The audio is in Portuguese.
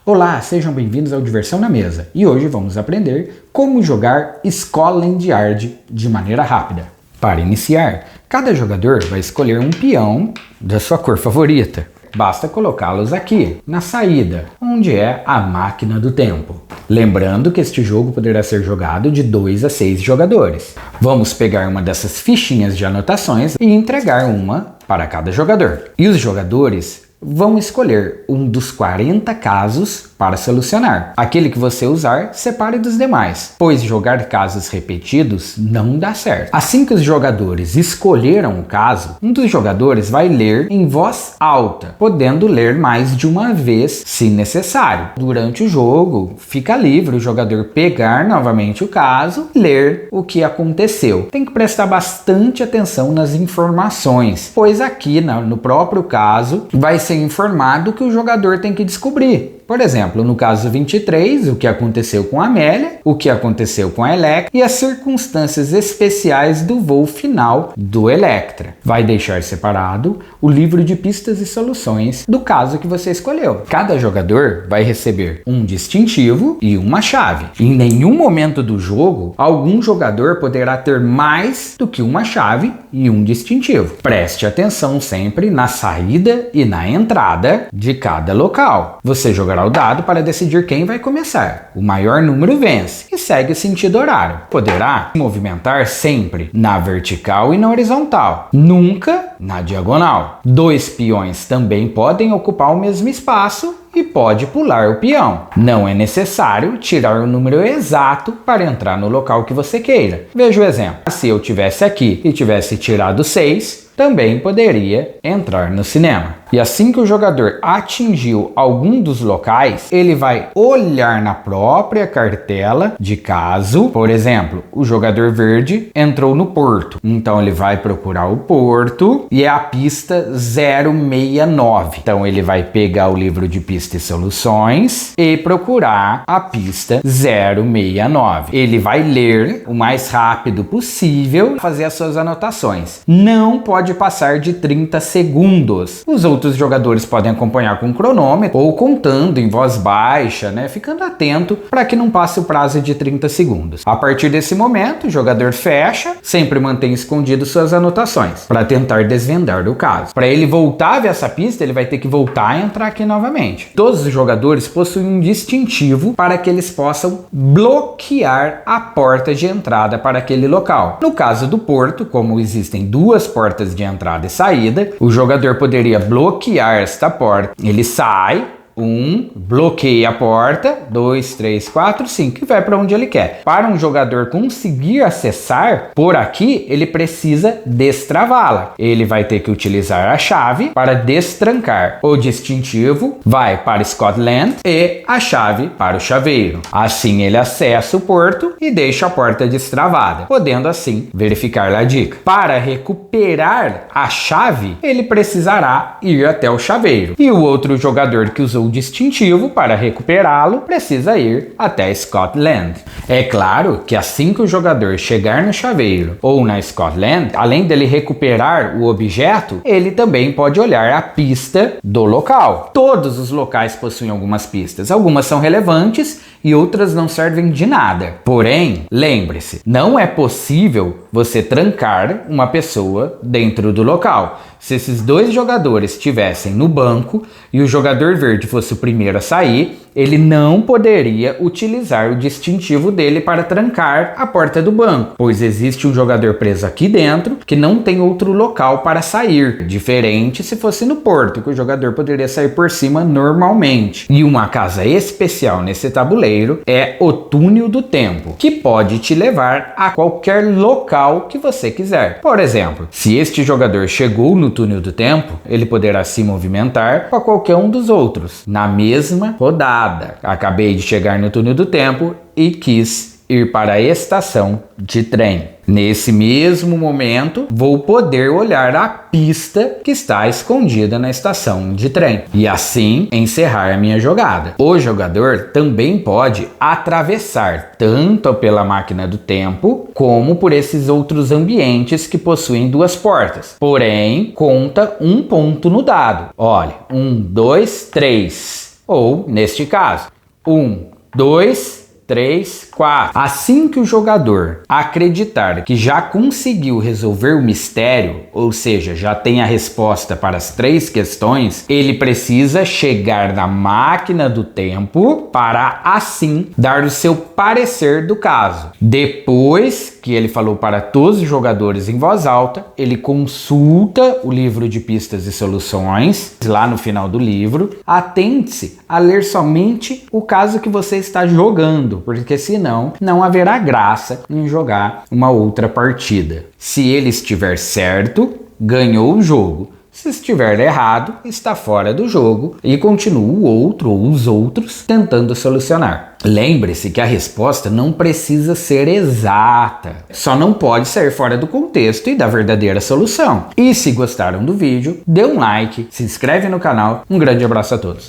Olá, sejam bem-vindos ao Diversão na Mesa e hoje vamos aprender como jogar Scotland Yard de maneira rápida. Para iniciar, cada jogador vai escolher um peão da sua cor favorita. Basta colocá-los aqui, na saída, onde é a máquina do tempo. Lembrando que este jogo poderá ser jogado de 2 a 6 jogadores. Vamos pegar uma dessas fichinhas de anotações e entregar uma para cada jogador. E os jogadores vão escolher um dos 40 casos para solucionar. Aquele que você usar, separe dos demais, pois jogar casos repetidos não dá certo. Assim que os jogadores escolheram o caso, um dos jogadores vai ler em voz alta, podendo ler mais de uma vez se necessário. Durante o jogo, fica livre o jogador pegar novamente o caso e ler o que aconteceu. Tem que prestar bastante atenção nas informações, pois aqui no próprio caso vai ser informado que o jogador tem que descobrir. Por exemplo, no caso 23, o que aconteceu com a Amélia, o que aconteceu com a Electra e as circunstâncias especiais do voo final do Electra. Vai deixar separado o livro de pistas e soluções do caso que você escolheu. Cada jogador vai receber um distintivo e uma chave. Em nenhum momento do jogo, algum jogador poderá ter mais do que uma chave e um distintivo. Preste atenção sempre na saída e na entrada de cada local. Você jogará o dado para decidir quem vai começar. O maior número vence e segue o sentido horário. Poderá se movimentar sempre na vertical e na horizontal, nunca na diagonal. 2 peões também podem ocupar o mesmo espaço e pode pular o peão. Não é necessário tirar o número exato para entrar no local que você queira. Veja o exemplo. Se eu tivesse aqui e tivesse tirado 6, também poderia entrar no cinema. E assim que o jogador atingiu algum dos locais, ele vai olhar na própria cartela de caso. Por exemplo, o jogador verde entrou no porto. Então ele vai procurar o porto e é a pista 069. Então ele vai pegar o livro de pistas e soluções e procurar a pista 069. Ele vai ler o mais rápido possível, fazer as suas anotações. Não pode passar de 30 segundos. Os outros jogadores podem acompanhar com cronômetro ou contando em voz baixa, ficando atento para que não passe o prazo de 30 segundos. A partir desse momento, o jogador fecha, sempre mantém escondido suas anotações para tentar desvendar o caso. Para ele voltar a ver essa pista, ele vai ter que voltar e entrar aqui novamente. Todos os jogadores possuem um distintivo para que eles possam bloquear a porta de entrada para aquele local. No caso do porto, como existem 2 portas de entrada e saída, o jogador poderia bloquear esta porta. Ele sai, bloqueia a porta, 2, 3, 4, 5 e vai para onde ele quer. Para um jogador conseguir acessar por aqui, ele precisa destravá-la. Ele vai ter que utilizar a chave para destrancar. O distintivo vai para Scotland e a chave para o chaveiro. Assim ele acessa o porto e deixa a porta destravada, podendo assim verificar a dica. Para recuperar a chave, ele precisará ir até o chaveiro. E o outro jogador que usou o distintivo para recuperá-lo precisa ir até Scotland. É claro que assim que o jogador chegar no chaveiro ou na Scotland, além dele recuperar o objeto, ele também pode olhar a pista do local. Todos os locais possuem algumas pistas. Algumas são relevantes e outras não servem de nada. Porém, lembre-se, não é possível você trancar uma pessoa dentro do local. Se esses 2 jogadores estivessem no banco e o jogador verde fosse o primeiro a sair, ele não poderia utilizar o distintivo dele para trancar a porta do banco, pois existe um jogador preso aqui dentro que não tem outro local para sair, diferente se fosse no porto, que o jogador poderia sair por cima normalmente. E uma casa especial nesse tabuleiro é o túnel do tempo, que pode te levar a qualquer local que você quiser. Por exemplo, se este jogador chegou no túnel do tempo, ele poderá se movimentar para qualquer um dos outros na mesma rodada. Acabei de chegar no túnel do tempo e quis ir para a estação de trem. Nesse mesmo momento, vou poder olhar a pista que está escondida na estação de trem e assim encerrar a minha jogada. O jogador também pode atravessar tanto pela máquina do tempo como por esses outros ambientes que possuem 2 portas. Porém, conta um ponto no dado. Olha, 1, 2, 3. Ou, neste caso, 1, 2, 3, 4. Assim que o jogador acreditar que já conseguiu resolver o mistério, ou seja, já tem a resposta para as 3 questões, ele precisa chegar na máquina do tempo para assim dar o seu parecer do caso. Depois que ele falou para todos os jogadores em voz alta, ele consulta o livro de pistas e soluções, lá no final do livro. Atente-se a ler somente o caso que você está jogando, porque senão não haverá graça em jogar uma outra partida. Se ele estiver certo, ganhou o jogo. Se estiver errado, está fora do jogo e continua o outro ou os outros tentando solucionar. Lembre-se que a resposta não precisa ser exata, só não pode ser fora do contexto e da verdadeira solução. E se gostaram do vídeo, dê um like, se inscreve no canal. Um grande abraço a todos.